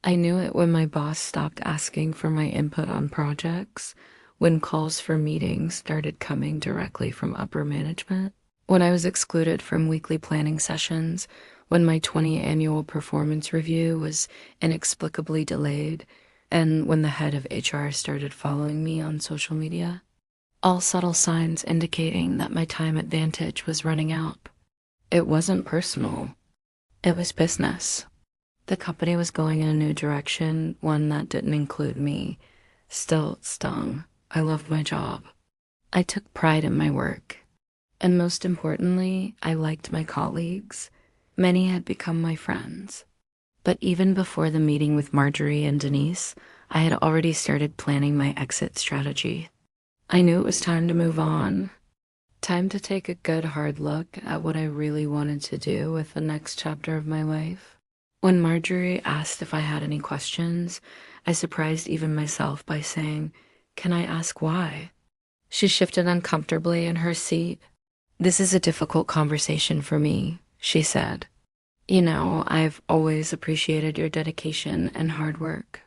I knew it when my boss stopped asking for my input on projects, when calls for meetings started coming directly from upper management, when I was excluded from weekly planning sessions, when my 20 annual performance review was inexplicably delayed, and when the head of HR started following me on social media. All subtle signs indicating that my time at Vantage was running out. It wasn't personal, it was business. The company was going in a new direction, one that didn't include me. Still, it stung. I loved my job. I took pride in my work. And most importantly, I liked my colleagues. Many had become my friends. But even before the meeting with Marjorie and Denise, I had already started planning my exit strategy. I knew it was time to move on. Time to take a good hard look at what I really wanted to do with the next chapter of my life. When Marjorie asked if I had any questions, I surprised even myself by saying, "Can I ask why?" She shifted uncomfortably in her seat. "This is a difficult conversation for me," she said. "You know, I've always appreciated your dedication and hard work.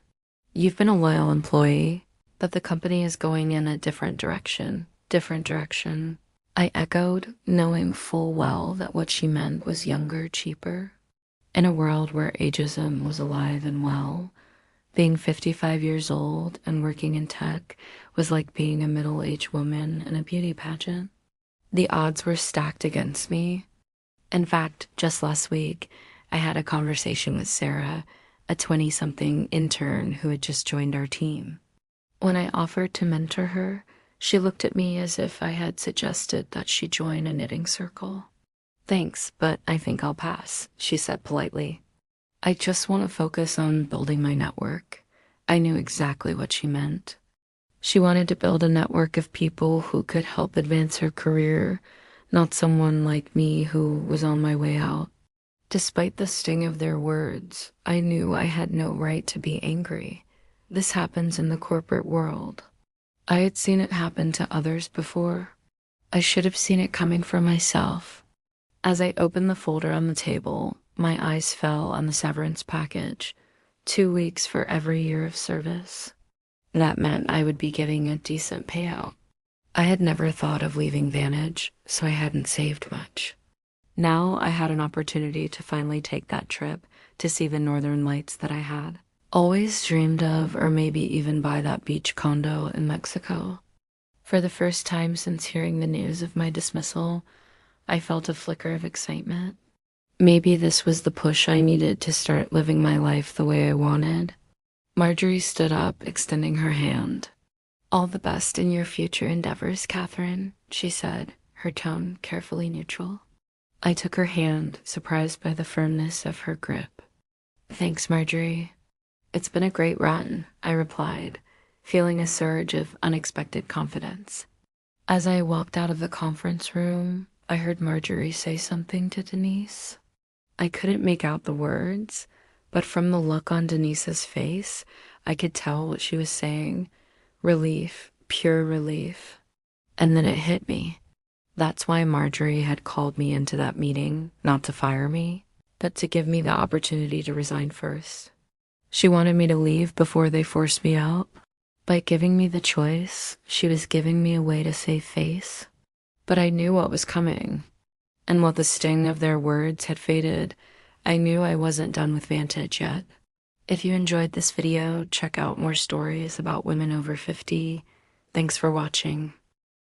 You've been a loyal employee, but the company is going in a different direction. Different direction." I echoed, knowing full well that what she meant was younger, cheaper. In a world where ageism was alive and well, being 55 years old and working in tech was like being a middle-aged woman in a beauty pageant. The odds were stacked against me. In fact, just last week, I had a conversation with Sarah, a 20-something intern who had just joined our team. When I offered to mentor her, she looked at me as if I had suggested that she join a knitting circle. "Thanks, but I think I'll pass," she said politely. "I just want to focus on building my network." I knew exactly what she meant. She wanted to build a network of people who could help advance her career, not someone like me who was on my way out. Despite the sting of their words, I knew I had no right to be angry. This happens in the corporate world. I had seen it happen to others before. I should have seen it coming for myself. As I opened the folder on the table, my eyes fell on the severance package. 2 weeks for every year of service. That meant I would be getting a decent payout. I had never thought of leaving Vantage, so I hadn't saved much. Now I had an opportunity to finally take that trip to see the northern lights that I had always dreamed of, or maybe even buy that beach condo in Mexico. For the first time since hearing the news of my dismissal, I felt a flicker of excitement. Maybe this was the push I needed to start living my life the way I wanted. Marjorie stood up, extending her hand. "All the best in your future endeavors, Catherine," she said, her tone carefully neutral. I took her hand, surprised by the firmness of her grip. "Thanks, Marjorie." "It's been a great run," I replied, feeling a surge of unexpected confidence. As I walked out of the conference room, I heard Marjorie say something to Denise. I couldn't make out the words, but from the look on Denise's face, I could tell what she was saying. Relief, pure relief. And then it hit me. That's why Marjorie had called me into that meeting, not to fire me, but to give me the opportunity to resign first. She wanted me to leave before they forced me out. By giving me the choice, she was giving me a way to save face. But I knew what was coming. And while the sting of their words had faded, I knew I wasn't done with Vantage yet. If you enjoyed this video, check out more stories about women over 50. Thanks for watching.